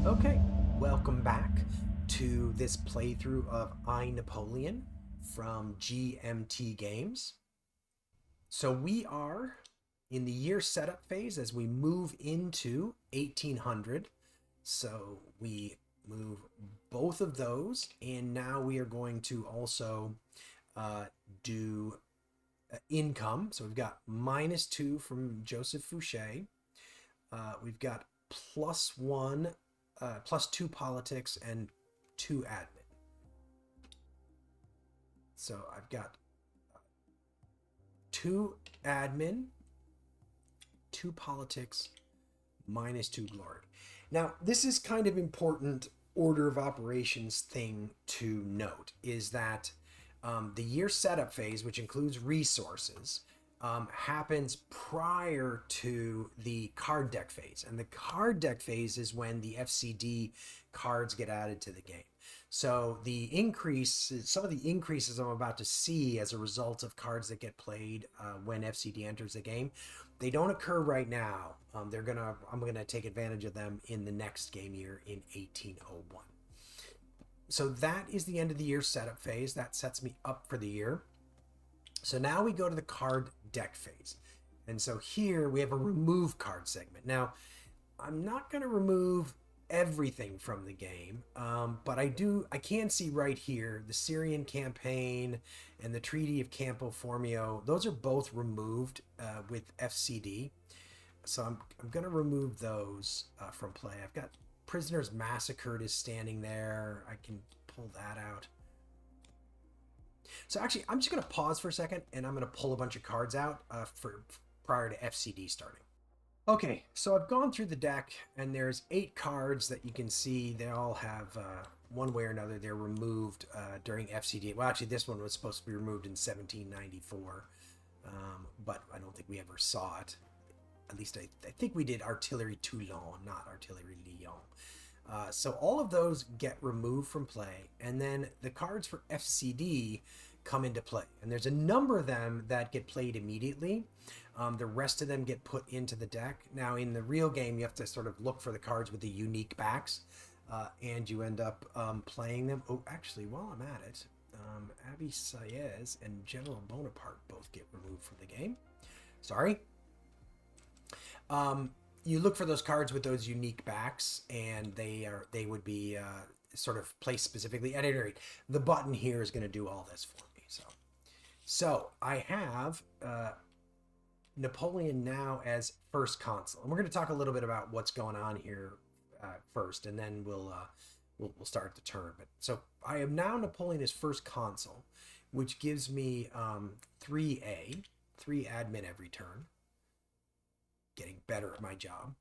Okay, welcome back to this playthrough of I, Napoleon from GMT Games. So we are in the year setup phase as we move into 1800. So we move both of those, and now we are going to also do income. So we've got -2 from Joseph Fouché. We've got +1, +2 politics, and 2 admin. So I've got 2 admin, 2 politics, -2 glory. Now, this is kind of important order of operations thing to note, is that the year setup phase, which includes resources, happens prior to the card deck phase. And the card deck phase is when the FCD cards get added to the game. So some of the increases I'm about to see as a result of cards that get played when FCD enters the game, they don't occur right now. I'm gonna take advantage of them in the next game year in 1801. So that is the end of the year setup phase. That sets me up for the year. So now we go to the card deck phase. And so here we have a remove card segment. Now, I'm not going to remove everything from the game, but I can see right here the Syrian campaign and the Treaty of Campo Formio. Those are both removed with FCD. So I'm going to remove those from play. I've got Prisoners Massacred is standing there. I can pull that out. So actually, I'm just going to pause for a second, and I'm going to pull a bunch of cards out prior to FCD starting. Okay, so I've gone through the deck, and there's 8 cards that you can see. They all have, one way or another, they're removed during FCD. Well, actually, this one was supposed to be removed in 1794, but I don't think we ever saw it. At least I think we did Artillery Toulon, not Artillery Lyon. So all of those get removed from play, and then the cards for FCD come into play. And there's a number of them that get played immediately. The rest of them get put into the deck. Now, in the real game, you have to sort of look for the cards with the unique backs, and you end up playing them. Oh, actually, while I'm at it, Abby Saez and General Bonaparte both get removed from the game. Sorry. You look for those cards with those unique backs, and they would be sort of placed specifically. At any rate, the button here is going to do all this for me. So I have Napoleon now as first consul, and we're going to talk a little bit about what's going on here first, and then we'll start the turn. But so I am now Napoleon as first consul, which gives me 3 admin every turn. Getting better at my job.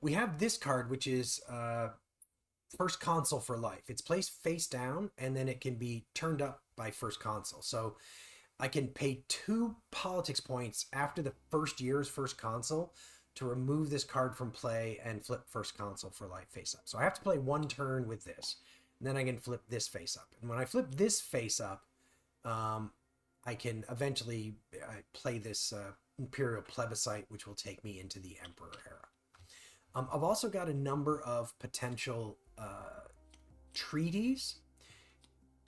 We have this card, which is first consul for life. It's placed face down, and then it can be turned up by first consul. So I can pay 2 politics points after the first year's first consul to remove this card from play and flip first consul for life face up. So I have to play 1 turn with this, and then I can flip this face up. And when I flip this face up, I can eventually play this Imperial Plebiscite, which will take me into the Emperor era. I've also got a number of potential treaties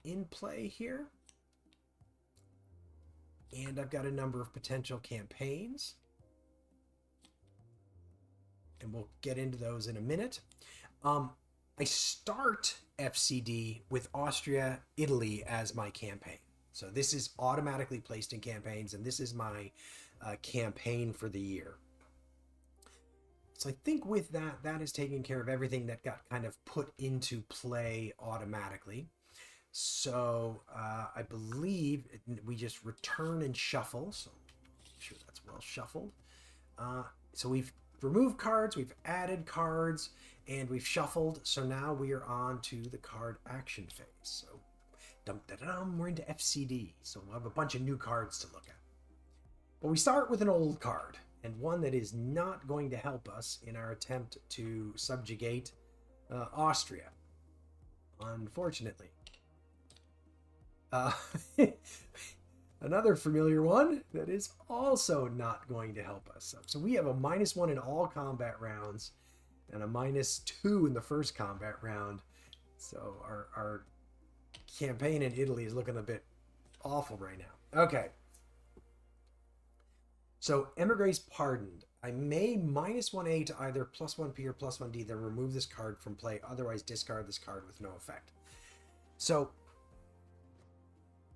in play here. And I've got a number of potential campaigns. And we'll get into those in a minute. I start FCD with Austria, Italy as my campaign. So this is automatically placed in campaigns, and this is my campaign for the year. So I think with that is taking care of everything that got kind of put into play automatically. So I believe we just return and shuffle. So make sure that's well shuffled. So we've removed cards, we've added cards, and we've shuffled. So now we are on to the card action phase. So we're into FCD. So we'll have a bunch of new cards to look at. But we start with an old card, and one that is not going to help us in our attempt to subjugate Austria, unfortunately. I Another familiar one that is also not going to help us. So we have a -1 in all combat rounds and a -2 in the first combat round. So our campaign in Italy is looking a bit awful right now. Okay. So emigres pardoned. I may -1A to either +1P or +1D, then remove this card from play. Otherwise, discard this card with no effect. So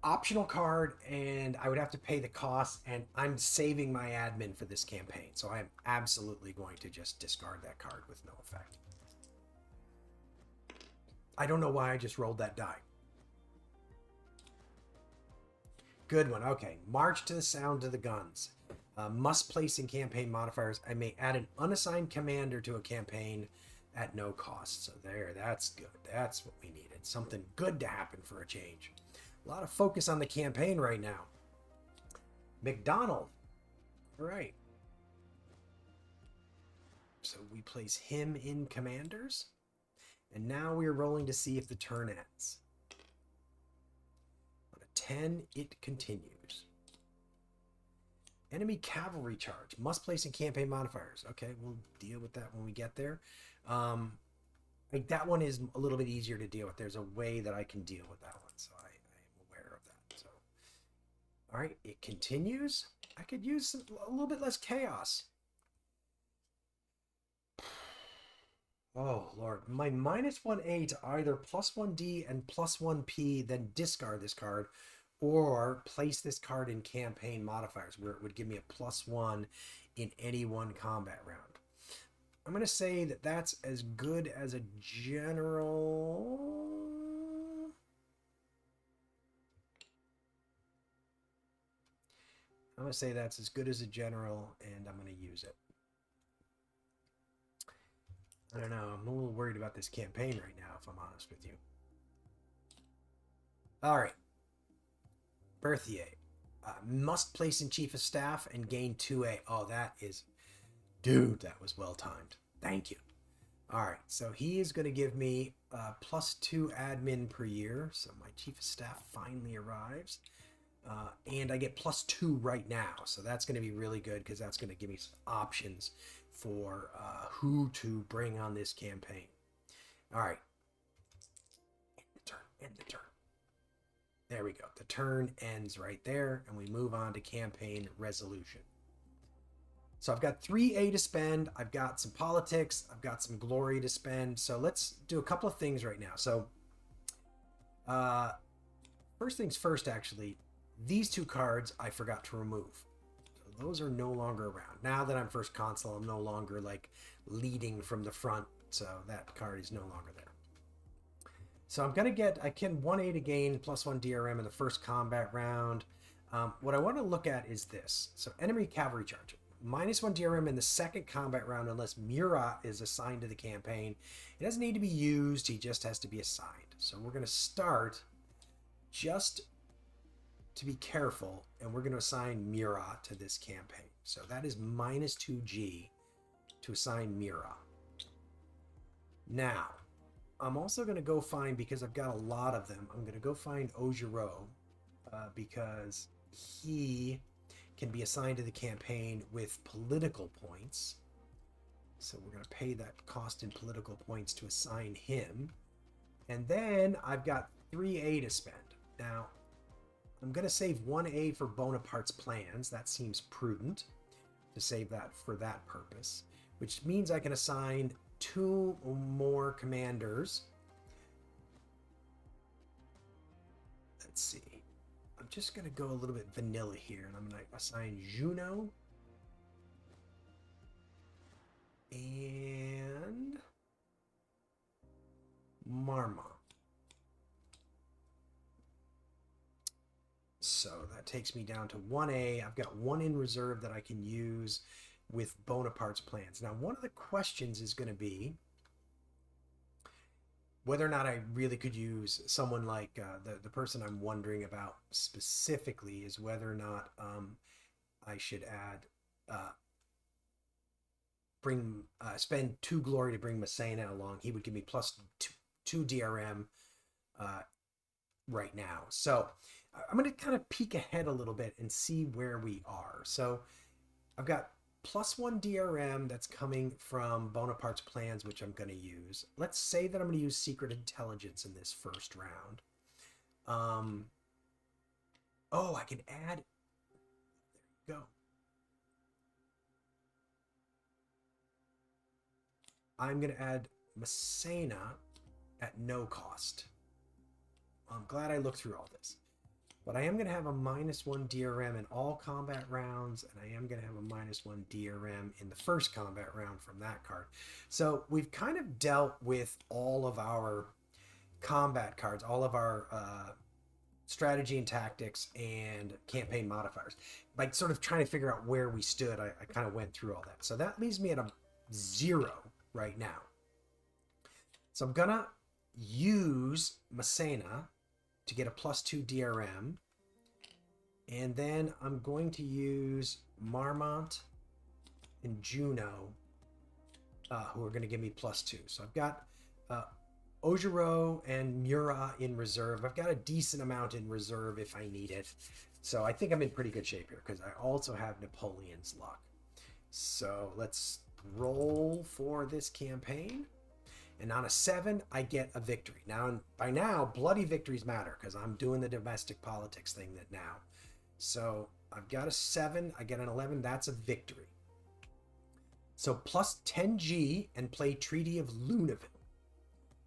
optional card, and I would have to pay the cost, and I'm saving my admin for this campaign. So I'm absolutely going to just discard that card with no effect. I don't know why I just rolled that die. Good one. Okay. March to the sound of the guns. Must place in campaign modifiers. I may add an unassigned commander to a campaign at no cost. So there, that's good. That's what we needed. Something good to happen for a change. A lot of focus on the campaign right now. McDonald. All right. So we place him in commanders. And now we're rolling to see if the turn ends. On a 10, it continues. Enemy cavalry charge. Must place in campaign modifiers. Okay, we'll deal with that when we get there. Like that one is a little bit easier to deal with. There's a way that I can deal with that one, so I am aware of that. So, all right, it continues. I could use a little bit less chaos. Oh, Lord. My -1A to either +1D and +1P, then discard this card, or place this card in campaign modifiers, where it would give me a +1 in any one combat round. I'm going to say that that's as good as a general. I'm going to say that's as good as a general, and I'm going to use it. I don't know. I'm a little worried about this campaign right now, if I'm honest with you. All right. Berthier. Must place in Chief of Staff and gain 2A. Oh, that is... Dude, that was well timed. Thank you. All right, so he is going to give me +2 admin per year. So my Chief of Staff finally arrives. And I get +2 right now. So that's going to be really good because that's going to give me some options for who to bring on this campaign. All right. End the turn. There we go. The turn ends right there, and we move on to campaign resolution. So I've got 3A to spend. I've got some politics. I've got some glory to spend. So let's do a couple of things right now. So first things first, actually, these two cards I forgot to remove. So those are no longer around. Now that I'm first consul, I'm no longer like leading from the front. So that card is no longer there. So I'm going to I can 1A to gain +1 DRM in the first combat round. What I want to look at is this. So enemy cavalry charge. -1 DRM in the second combat round unless Murat is assigned to the campaign. It doesn't need to be used. He just has to be assigned. So we're going to start just to be careful, and we're going to assign Murat to this campaign. So that is -2G to assign Murat. Now, I'm also going to go find, because I've got a lot of them, I'm going to go find Augereau because he can be assigned to the campaign with political points. So we're going to pay that cost in political points to assign him. And then I've got 3A to spend. Now, I'm going to save 1A for Bonaparte's plans. That seems prudent to save that for that purpose, which means I can assign 2 more commanders. Let's see. I'm just going to go a little bit vanilla here, and I'm going to assign Juno and Marmont. So that takes me down to 1A. I've got 1 in reserve that I can use with Bonaparte's plans. Now, one of the questions is going to be whether or not I really could use someone like the person I'm wondering about specifically is whether or not I should add spend 2 glory to bring Massena along. He would give me +2 DRM right now. So I'm going to kind of peek ahead a little bit and see where we are. So I've got +1 DRM that's coming from Bonaparte's plans, which I'm going to use. Let's say that I'm going to use secret intelligence in this first round. Oh, I can add. There you go. I'm going to add Massena at no cost. I'm glad I looked through all this. But I am going to have a -1 DRM in all combat rounds, and I am going to have a -1 DRM in the first combat round from that card. So we've kind of dealt with all of our combat cards, all of our strategy and tactics and campaign modifiers. By sort of trying to figure out where we stood, I kind of went through all that. So that leaves me at a 0 right now. So I'm going to use Massena to get a +2 DRM, and then I'm going to use Marmont and Juno, who are going to give me +2. So I've got Augereau and Murat in reserve. I've got a decent amount in reserve if I need it. So I think I'm in pretty good shape here because I also have Napoleon's luck. So let's roll for this campaign. And on a 7, I get a victory. Now, by now, bloody victories matter because I'm doing the domestic politics thing that now. So I've got a 7, I get an 11, that's a victory. So +10G and play Treaty of Luneville.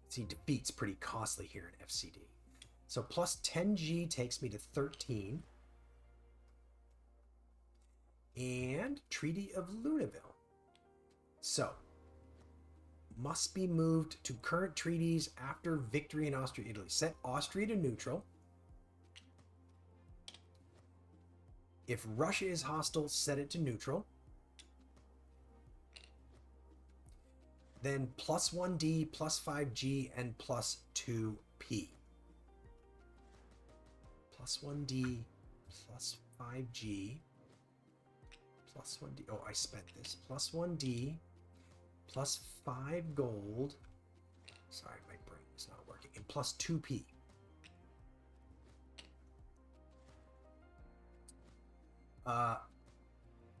See, defeat's pretty costly here in FCD. So +10G takes me to 13. And Treaty of Luneville. So must be moved to current treaties after victory in Austria, Italy. Set Austria to neutral. If Russia is hostile, set it to neutral. Then +1D, +5G, and +2P. +1D, +5G, +1D. Oh, I spent this. +1D. +5 gold. Sorry, my brain is not working. And +2P.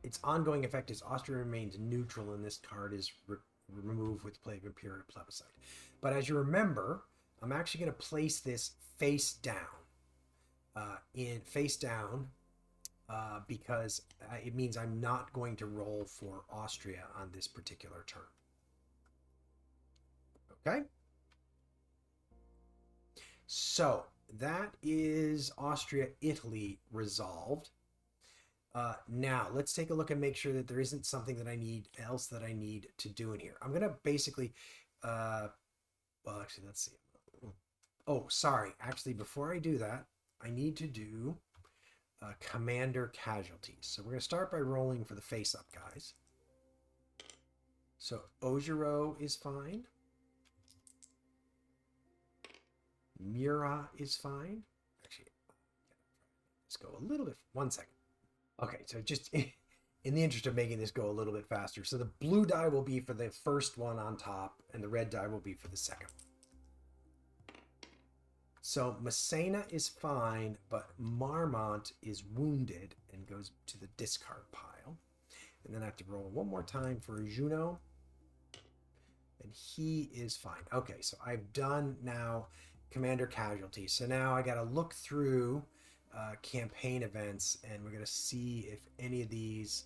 Its ongoing effect is Austria remains neutral, and this card is removed with play of Imperial Plebiscite. But as you remember, I'm actually going to place this face down. Because it means I'm not going to roll for Austria on this particular turn. Okay? So that is Austria-Italy resolved. Now, let's take a look and make sure that there isn't something that I need to do in here. I'm going to basically, well, actually, let's see. Oh, sorry. Actually, before I do that, I need to do commander casualties. So we're going to start by rolling for the face-up guys. So Augereau is fine. Murat is fine. Actually, let's go a little bit. 1 second. Okay, so just in the interest of making this go a little bit faster. So the blue die will be for the first one on top, and the red die will be for the second. So Massena is fine, but Marmont is wounded and goes to the discard pile. And then I have to roll one more time for Juno. And he is fine. Okay, so I've done now commander casualty. So now I got to look through campaign events, and we're going to see if any of these...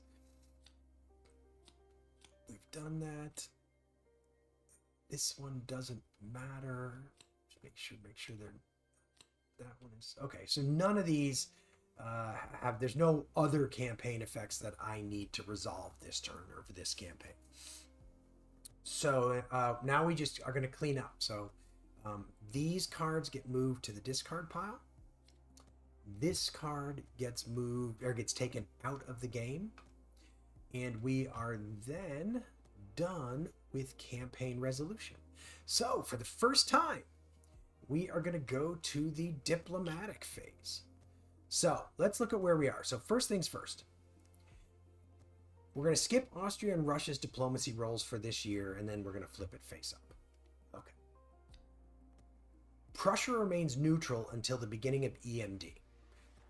We've done that. This one doesn't matter. Just make sure they're... That one is... Okay, so none of these there's no other campaign effects that I need to resolve this turn or for this campaign. So now we just are going to clean up. So these cards get moved to the discard pile. This card gets moved or gets taken out of the game. And we are then done with campaign resolution. So for the first time, we are going to go to the diplomatic phase. So let's look at where we are. So first things first. We're going to skip Austria and Russia's diplomacy rolls for this year, and then we're going to flip it face up. Okay. Prussia remains neutral until the beginning of EMD.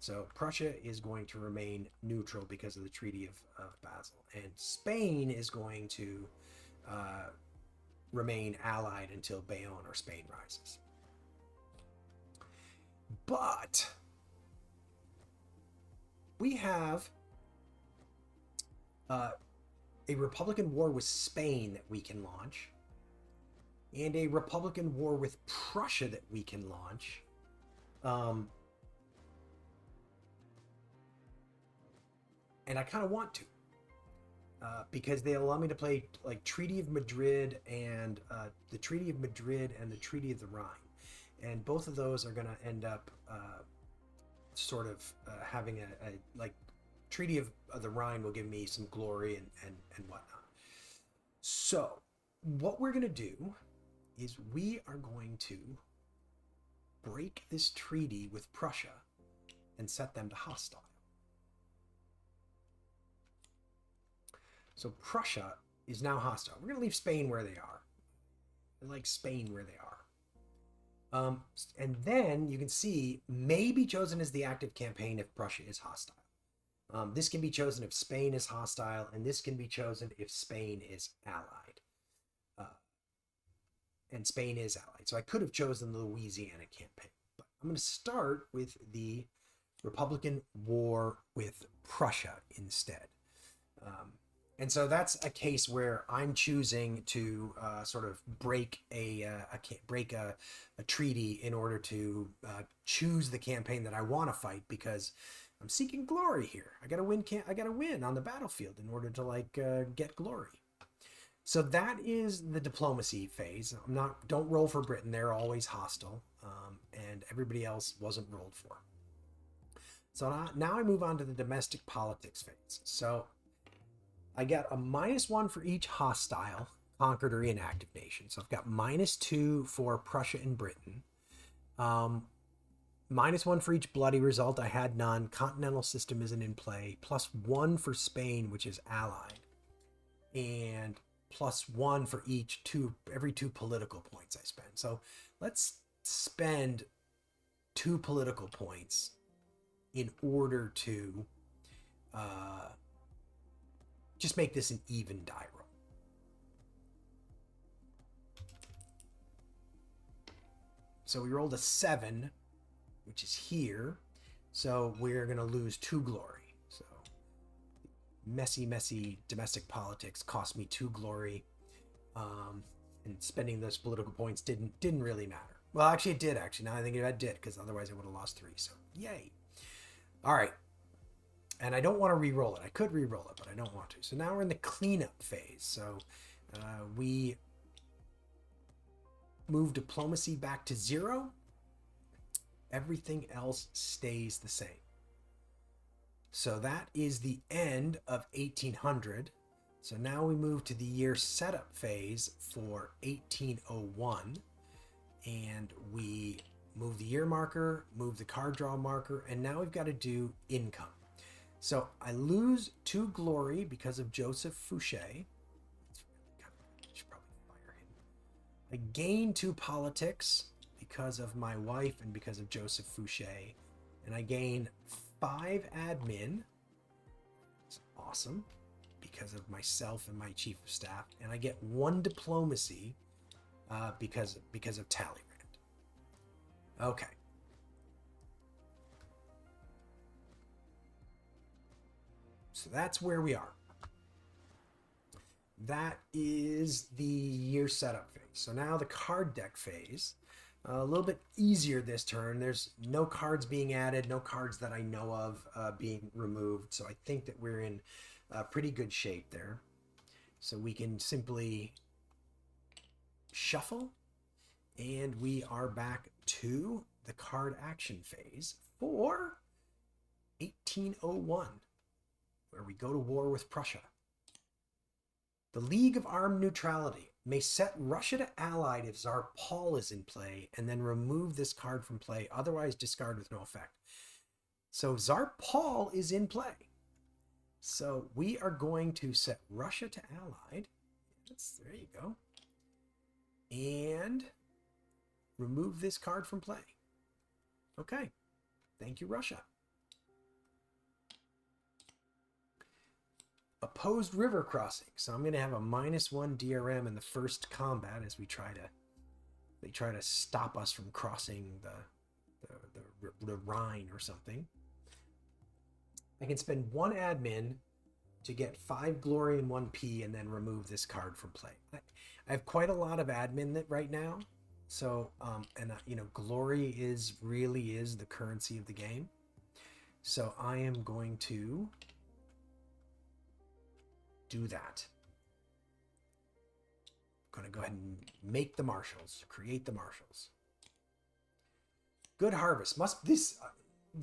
So Prussia is going to remain neutral because of the Treaty of Basel, and Spain is going to remain allied until Bayonne or Spain rises. But we have a Republican war with Spain that we can launch, and a Republican war with Prussia that we can launch. And I kind of want to, because they allow me to play like Treaty of Madrid and the Treaty of Madrid and the Treaty of the Rhine, and both of those are going to end up sort of having a like Treaty of the Rhine will give me some glory and whatnot. So what we're going to do is we are going to break this treaty with Prussia and set them to hostile. So Prussia is now hostile. We're going to leave Spain where they are. I like Spain where they are. And then you can see may be chosen as the active campaign if Prussia is hostile. This can be chosen if Spain is hostile, and this can be chosen if Spain is allied. And Spain is allied. So I could have chosen the Louisiana campaign. But I'm going to start with the Republican war with Prussia instead. And so that's a case where I'm choosing to sort of break a treaty in order to choose the campaign that I want to fight, because I'm seeking glory here. I gotta win on the battlefield in order to get glory. So that is the diplomacy phase. Don't roll for Britain. They're always hostile, and everybody else wasn't rolled for. So now I move on to the domestic politics phase. So I get a -1 for each hostile, conquered, or inactive nation. So I've got -2 for Prussia and Britain. -1 for each bloody result. I had none. Continental system isn't in play. +1 for Spain, which is allied. And +1 for every 2 political points I spend. So let's spend 2 political points in order to just make this an even die roll. So we rolled a 7, which is here. So we're going to lose 2 glory. So messy domestic politics cost me 2 glory. And spending those political points didn't really matter. Well, actually it did, Now I think it did, because otherwise I would have lost 3. So yay. All right. And I don't want to re-roll it. I could re-roll it, but I don't want to. So now we're in the cleanup phase. So we move diplomacy back to 0. Everything else stays the same. So that is the end of 1800. So now we move to the year setup phase for 1801. And we move the year marker, move the card draw marker, and now we've got to do income. So I lose 2 glory because of Joseph Fouché. I should probably fire him. I gain 2 politics because of my wife and because of Joseph Fouché. And I gain 5 admin. It's awesome, because of myself and my chief of staff. And I get 1 diplomacy because of Talleyrand. Okay. So that's where we are. That is the year setup phase. So now the card deck phase. A little bit easier this turn. There's no cards being added, no cards that I know of being removed. So I think that we're in pretty good shape there. So we can simply shuffle, and we are back to the card action phase for 1801. Where we go to war with Prussia. The League of Armed Neutrality may set Russia to allied if Tsar Paul is in play, and then remove this card from play, otherwise discard with no effect. So Tsar Paul is in play. So we are going to set Russia to allied. There you go. And remove this card from play. Okay. Thank you, Russia. opposed river crossing. So I'm going to have a -1 DRM in the first combat as they try to stop us from crossing the Rhine or something. I can spend 1 admin to get 5 glory and 1 P and then remove this card from play. I have quite a lot of admin right now. So, glory really is the currency of the game. So I am going to do that. I'm going to go ahead and make the marshals, create the marshals. Good harvest.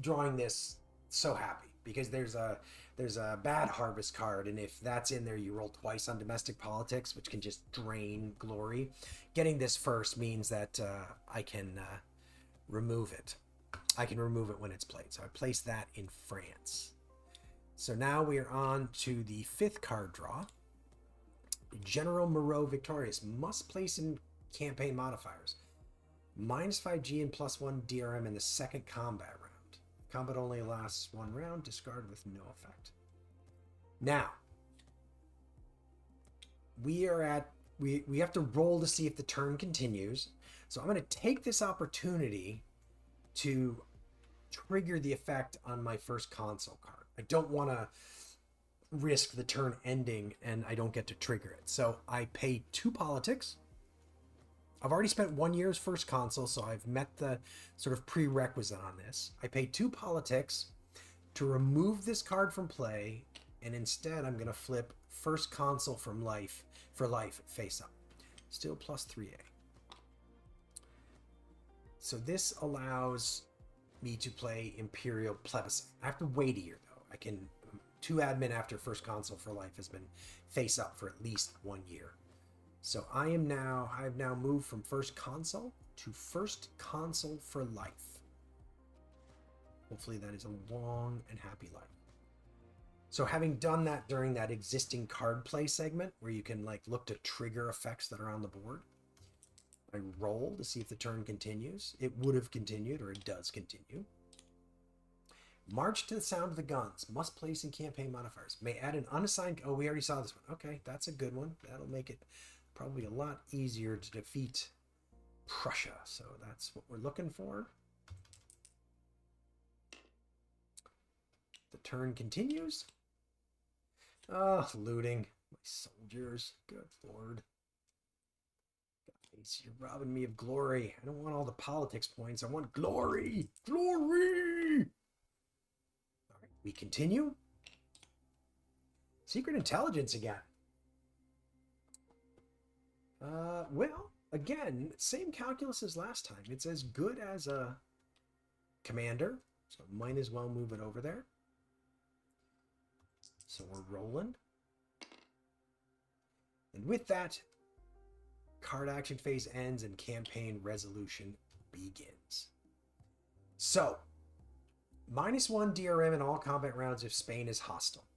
Drawing this so happy because there's a bad harvest card, and if that's in there, you roll twice on domestic politics, which can just drain glory. Getting this first means that I can remove it. I can remove it when it's played. So I place that in France. So now we are on to the 5th card draw. General Moreau victorious. Must place in campaign modifiers. -5 G and +1 DRM in the 2nd combat round. Combat only lasts 1 round. Discard with no effect. Now, we have to roll to see if the turn continues. So I'm going to take this opportunity to trigger the effect on my first console card. I don't want to risk the turn ending and I don't get to trigger it. So I pay 2 politics. I've already spent 1 year's first console, so I've met the sort of prerequisite on this. I pay 2 politics to remove this card from play, and instead I'm going to flip first console for life face up. Still +3A. So this allows me to play Imperial Plebiscite. I have to wait a year though. I can 2 admin after first console for life has been face up for at least 1 year. So I've now moved from first console to first console for life. Hopefully that is a long and happy life. So having done that during that existing card play segment where you can look to trigger effects that are on the board, I roll to see if the turn continues. It would have continued, or it does continue. March to the sound of the guns. Must place in campaign modifiers. May add an unassigned... Oh, we already saw this one. Okay, that's a good one. That'll make it probably a lot easier to defeat Prussia. So that's what we're looking for. The turn continues. Oh, looting. My soldiers. Good lord. Guys, you're robbing me of glory. I don't want all the politics points. I want glory. Glory! All right, we continue. Secret intelligence again. Well, again, same calculus as last time. It's as good as a commander, so might as well move it over there. So we're rolling. And with that, card action phase ends and campaign resolution begins. So, -1 DRM in all combat rounds if Spain is hostile.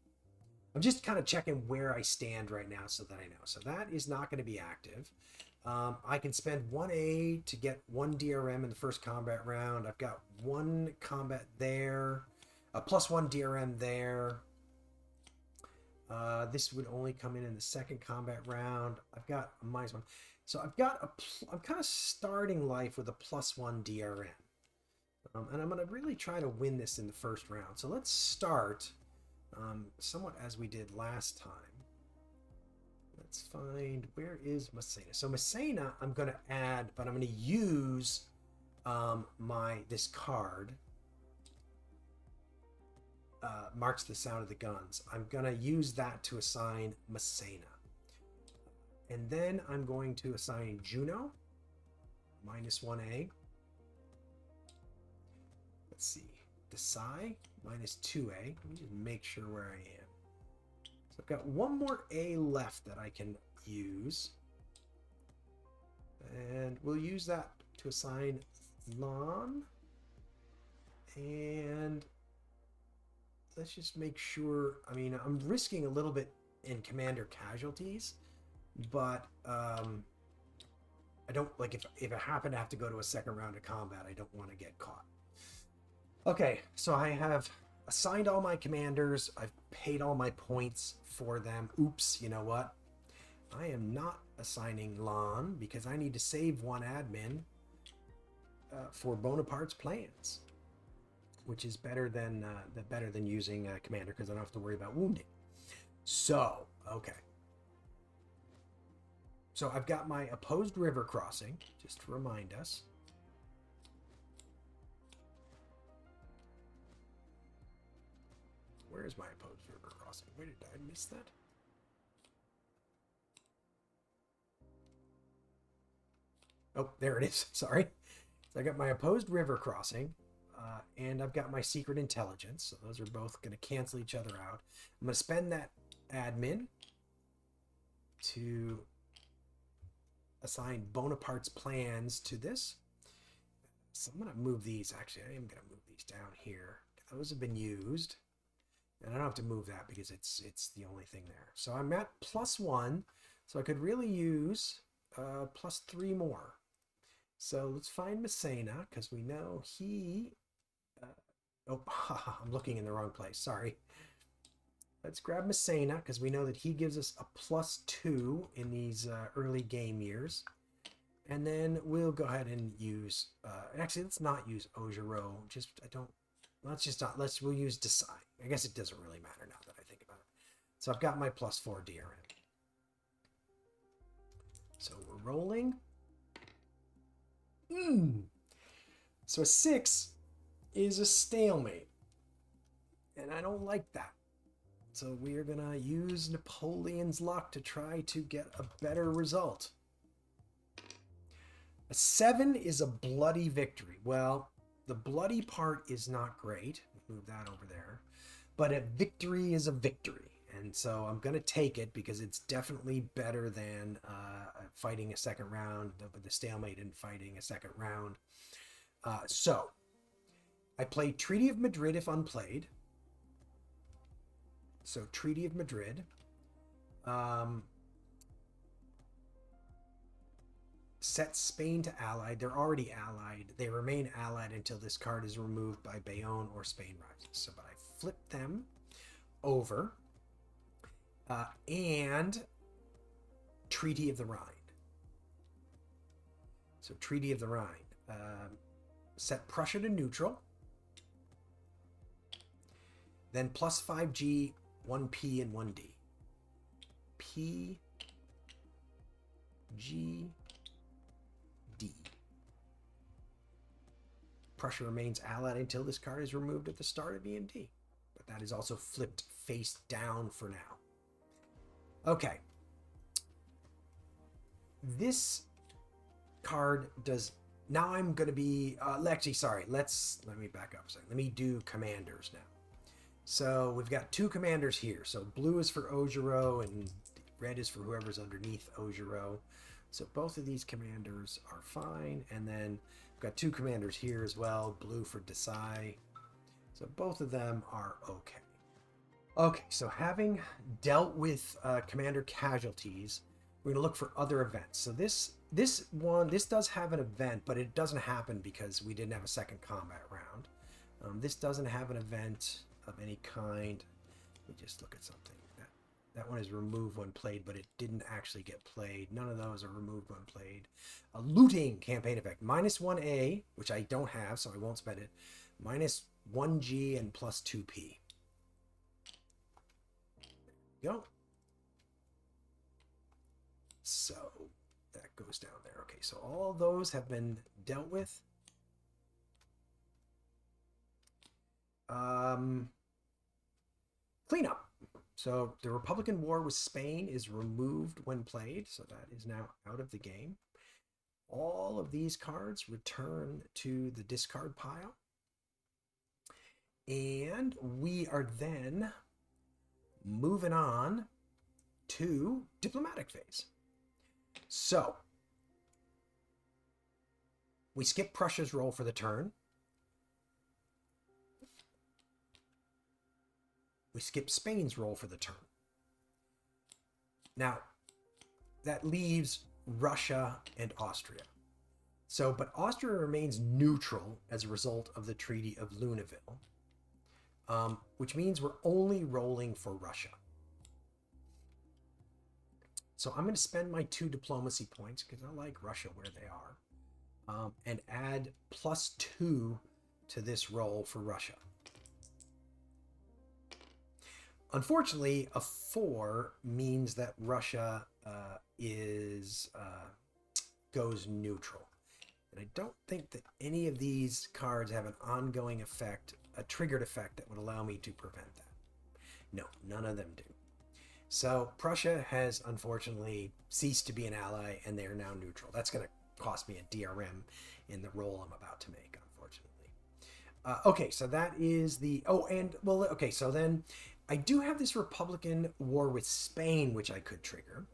I'm just kind of checking where I stand right now so that I know. So that is not going to be active. I can spend 1A to get 1 DRM in the first combat round. I've got 1 combat there, a +1 DRM there. This would only come in the 2nd combat round. I've got a -1. So I'm kind of starting life with a +1 DRM. And I'm going to really try to win this in the first round. So let's start somewhat as we did last time. Let's find, where is Massena? So Massena I'm going to add, but I'm going to use this card. Marks the sound of the guns. I'm going to use that to assign Massena. And then I'm going to assign Juno, -1A. Let's see. Desai, -2A. Let me just make sure where I am. So I've got 1 more A left that I can use. And we'll use that to assign Lan. And let's just make sure, I mean, I'm risking a little bit in commander casualties, but I don't, if I happen to have to go to a 2nd round of combat, I don't want to get caught. Okay, so I have assigned all my commanders. I've paid all my points for them. Oops, you know what? I am not assigning Lon because I need to save one admin for Bonaparte's plans, which is better than using a commander because I don't have to worry about wounding. So, okay. So I've got my opposed river crossing, just to remind us. Where is my opposed river crossing? Where did I miss that? Oh, there it is. Sorry. So I got my opposed river crossing, and I've got my secret intelligence. So those are both going to cancel each other out. I'm going to spend that admin to assign Bonaparte's plans to this. So I'm going to move these. Actually, I am going to move these down here. Those have been used. And I don't have to move that because it's the only thing there. So I'm at +1. So I could really use +3 more. So let's find Messena because we know he... oh, I'm looking in the wrong place. Sorry. Let's grab Messena because we know that he gives us a +2 in these early game years. And then we'll go ahead and use... actually, let's not use Augereau. We'll use Decide. I guess it doesn't really matter now that I think about it. So I've got my +4 DRM. So we're rolling. So a 6 is a stalemate. And I don't like that. So we are going to use Napoleon's luck to try to get a better result. A 7 is a bloody victory. Well, the bloody part is not great. Move that over there. But a victory is a victory. And so I'm going to take it because it's definitely better than fighting a second round, with the stalemate and fighting a second round. So I play Treaty of Madrid if unplayed. So Treaty of Madrid. Set Spain to allied. They're already allied. They remain allied until this card is removed by Bayonne or Spain rises. So, but I flip them over. And Treaty of the Rhine. So Treaty of the Rhine. Set Prussia to neutral. Then +5G, 1P, and 1D. P, G, D. Prussia remains allied until this card is removed at the start of EMD. But that is also flipped face down for now. Okay. This card does... Now I'm going to be... actually, sorry. Let me back up a second. Let me do commanders now. So we've got 2 commanders here. So blue is for Augereau and red is for whoever's underneath Augereau. So both of these commanders are fine. And then we've got 2 commanders here as well. Blue for Desai. So both of them are okay. Okay, so having dealt with commander casualties, we're going to look for other events. So this does have an event, but it doesn't happen because we didn't have a second combat round. This doesn't have an event of any kind. Let me just look at something. That one is removed when played, but it didn't actually get played. None of those are removed when played. A looting campaign effect. -1A, which I don't have, so I won't spend it. -1G and +2P. Go. So that goes down there. Okay, so all those have been dealt with. Cleanup. So the Republican War with Spain is removed when played, so that is now out of the game. All of these cards return to the discard pile. And we are then moving on to diplomatic phase. So we skip Prussia's roll for the turn. We skip Spain's roll for the turn. Now, that leaves Russia and Austria. So, but Austria remains neutral as a result of the Treaty of Luneville. which means we're only rolling for Russia. So I'm going to spend my 2 diplomacy points because I like Russia where they are, and add +2 to this roll for Russia. Unfortunately, a 4 means that Russia goes neutral. And I don't think that any of these cards have an ongoing effect, a triggered effect that would allow me to prevent that. No, none of them do. So Prussia has unfortunately ceased to be an ally, and they are now neutral. That's going to cost me a DRM in the roll I'm about to make, unfortunately. Okay, so that is the... Oh, and, well, okay, so then I do have this Republican war with Spain, which I could trigger.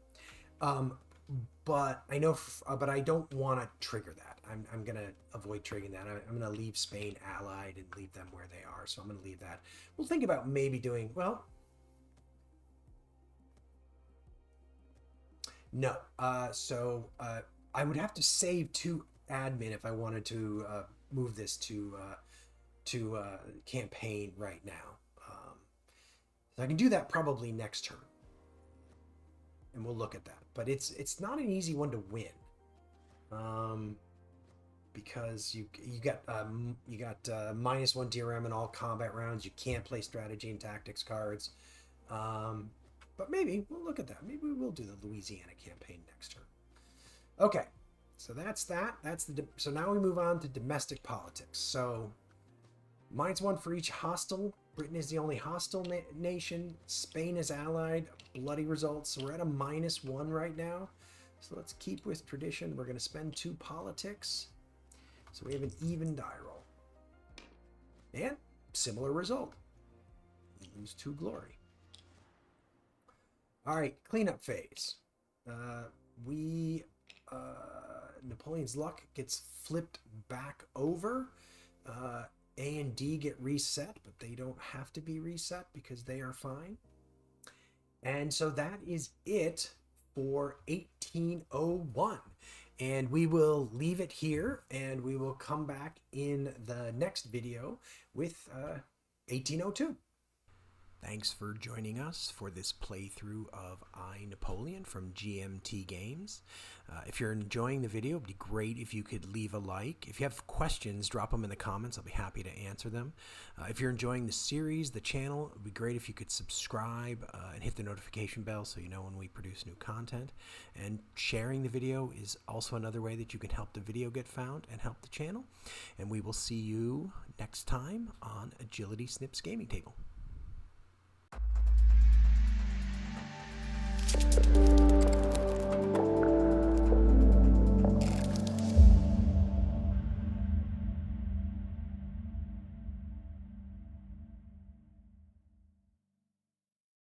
But I know, but I don't want to trigger that. I'm going to avoid triggering that. I'm going to leave Spain allied and leave them where they are. So I'm going to leave that. We'll think about maybe doing, well... No. I would have to save 2 admin if I wanted to move this to campaign right now. So I can do that probably next turn, and we'll look at that. But it's not an easy one to win, because you got -1 DRM in all combat rounds. You can't play strategy and tactics cards. But maybe we'll look at that. Maybe we will do the Louisiana campaign next turn. Okay, so that's that. So now we move on to domestic politics. So -1 for each hostile. Britain is the only hostile nation. Spain is allied. Bloody results. So we're at a -1 right now. So let's keep with tradition. We're going to spend 2 politics. So we have an even die roll. And similar result. We lose 2 glory. All right, cleanup phase. Napoleon's luck gets flipped back over. A and D get reset, but they don't have to be reset because they are fine. And so that is it for 1801. And we will leave it here, and we will come back in the next video with 1802. Thanks for joining us for this playthrough of I, Napoleon from GMT Games. If you're enjoying the video, it'd be great if you could leave a like. If you have questions, drop them in the comments. I'll be happy to answer them. If you're enjoying the series, the channel, it would be great if you could subscribe and hit the notification bell so you know when we produce new content. And sharing the video is also another way that you can help the video get found and help the channel. And we will see you next time on Agility Snips Gaming Table.